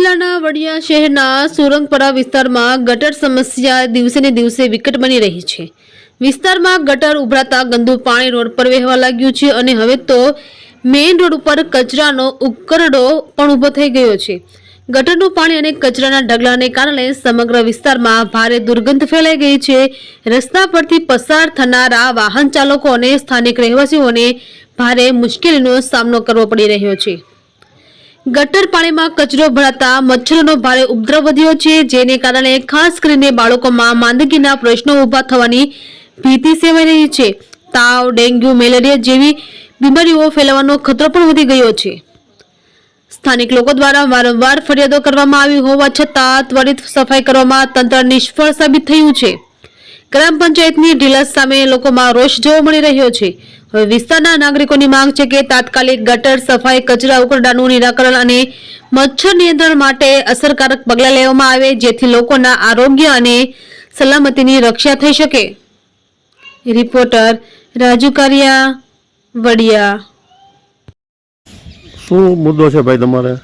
જિલ્લાના વડિયા શહેરના સુરંગપરા વિસ્તારમાં ગટર સમસ્યા દિવસે ને દિવસે વિકટ બની રહી છે। વિસ્તારમાં ગટર ઉભરાતા ગંદુ પાણી રોડ પર વહેવા લાગ્યું છે અને હવે તો મેઇન રોડ ઉપર કચરાનો ઉકરડો પણ ઊભો થઈ ગયો છે। ગટરનું પાણી અને કચરાના ઢગલાને કારણે સમગ્ર વિસ્તારમાં ભારે દુર્ગંધ ફેલાઈ ગઈ છે। રસ્તા પરથી પસાર થનારા વાહન ચાલકો અને સ્થાનિક રહેવાસીઓને ભારે મુશ્કેલીનો સામનો કરવો પડી રહ્યો છે। ગટર પાણીમાં કચરો ભરાતા મચ્છરોનો ભારે ઉપદ્રવ વધ્યો છે, જેને કારણે ખાસ કરીને બાળકોમાં માંદગીના પ્રશ્નો ઊભા થવાની ભીતિ સેવાઈ રહી છે। તાવ, ડેન્ગ્યુ, મેલેરિયા જેવી બીમારીઓ ફેલાવાનો ખતરો પણ વધી ગયો છે। સ્થાનિક લોકો દ્વારા વારંવાર ફરિયાદો કરવામાં આવી હોવા છતાં ત્વરિત સફાઈ કરવામાં તંત્ર નિષ્ફળ સાબિત થયું છે। ગ્રામ પંચાયતની ઢીલાસ સામે લોકોમાં રોષ જોવા મળી રહ્યો છે। હવે વિસ્તારના નાગરિકોની માંગ છે કે તાત્કાલિક ગટર સફાઈ, કચરા ઉકરડાનું નિરાકરણ અને મચ્છર નિયંત્રણ માટે અસરકારક પગલાં લેવામાં આવે, જેથી લોકોના આરોગ્ય અને સલામતીની રક્ષા થઈ શકે। રિપોર્ટર રાજુ કારિયા, વડિયા। શું મુદ્દો છે ભાઈ તમારે?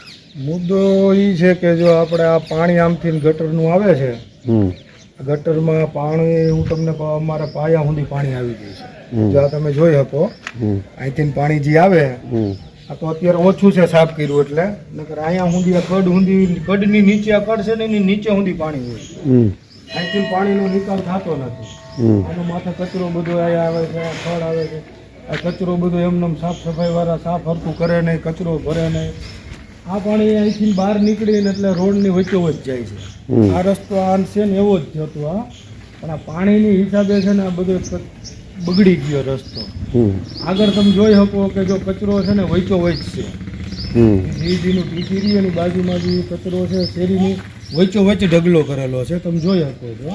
મુદ્દો એ છે કે જો આપણે આ પાણી આમથી ગટરનું આવે છે, ગટરમાં પાણી હું તમને કહું, અમારા પાયા સુધી પાણી આવી ગયું છે। જો આ તમે જોઈ શકો અહીંથી પાણી જે આવે આ તો અત્યારે ઓછું છે સાફ કર્યું એટલે, નકર અહીંયા સુધી આ કડ સુધી, કડની નીચે આ કડ છે ને એની નીચે સુધી પાણી હોય, અહીંથી પાણીનો નિકાલ થતો નથી। આનો માથે કચરો બધો અહીંયા આવે છે, ખડ આવે છે, આ કચરો બધો એમને સાફ સફાઈ વાળા સાફ હરખું કરે નહીં, કચરો ભરે નહીં। આ પાણી અહીંથી બહાર નીકળીને એટલે રોડની વચ્ચોવચ જાય છે। આ રસ્તો આ છે ને એવો જ થયો આ, પણ આ પાણીની હિસાબે છે ને આ બધો બગડી ગયો રસ્તો। આગળ તમે જોઈ શકો કે જો કચરો છે ને વચ્ચોવચ છે, જીજીનું ટીચીરી એની બાજુમાં જે કચરો છે શેરીની વચ્ચોવચ ઢગલો કરેલો છે, તમે જોઈ શકો છો।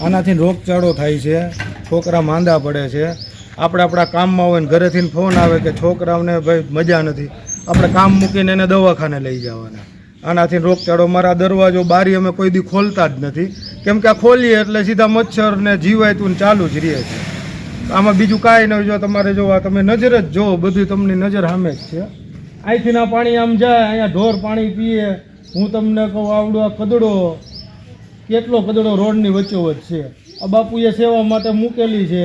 આનાથી રોગચાળો થાય છે, છોકરા માંદા પડે છે। આપણે આપણા કામમાં હોય ને ઘરેથી ફોન આવે કે છોકરાઓને ભાઈ મજા નથી, આપણે કામ મૂકીને એને દવાખાને લઈ જવાના। આનાથી રોગચાળો, મારા દરવાજો બારી અમે કોઈ દી ખોલતા જ નથી, કેમ કે આ ખોલીએ એટલે સીધા મચ્છર ને જીવાયતું ચાલુ જ રહે છે। આમાં બીજું કાંઈ નહીં। જો તમારે જોવા, તમે નજર જ જો, બધું તમને નજર સામે જ છે। અહીંથી ના પાણી આમ જાય, અહીંયા ઢોર પાણી પીએ। હું તમને કહું આવડો આ કદડો, કેટલો કદડો રોડની વચ્ચોવચ છે। આ બાપુએ સેવા માટે મૂકેલી છે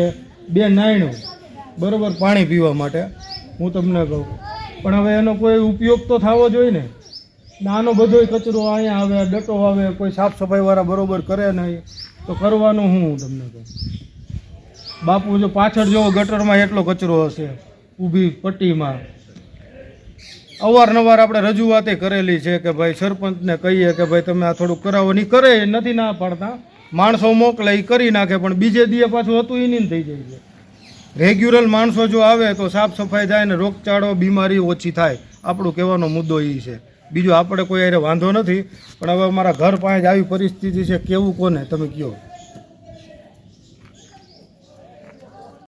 2 નાયણું, બરાબર, પાણી પીવા માટે, હું તમને કહું, પણ હવે એનો કોઈ ઉપયોગ તો થવો જોઈએ ને। આનો બધો કચરો અહીંયા આવે, ડટો આવે, કોઈ સાફ સફાઈવાળા બરોબર કરે નહીં તો કરવાનું હું તમને કહું। બાપુ જો પાછળ જોવો ગટરમાં એટલો કચરો હશે ઊભી પટ્ટીમાં। અવારનવાર આપણે રજૂઆતે કરેલી છે કે ભાઈ સરપંચને કહીએ કે ભાઈ તમે આ થોડુંક કરાવો, નહીં કરે, નથી ના પાડતા, માણસો મોકલે એ કરી નાખે, પણ બીજે દીએ પાછું હતું એ નહીં થઈ જાય છે। રેગ્યુલર માણસો જો આવે તો સાફ સફાઈ થાય ને રોગચાળો, બીમારી ઓછી થાય, આપણું કહેવાનો મુદ્દો એ છે। બીજું આપણે કોઈ અરે વાંધો નથી, પણ હવે અમારા ઘર પાસે જ આવી પરિસ્થિતિ છે, કેવું કોને તમે કહો।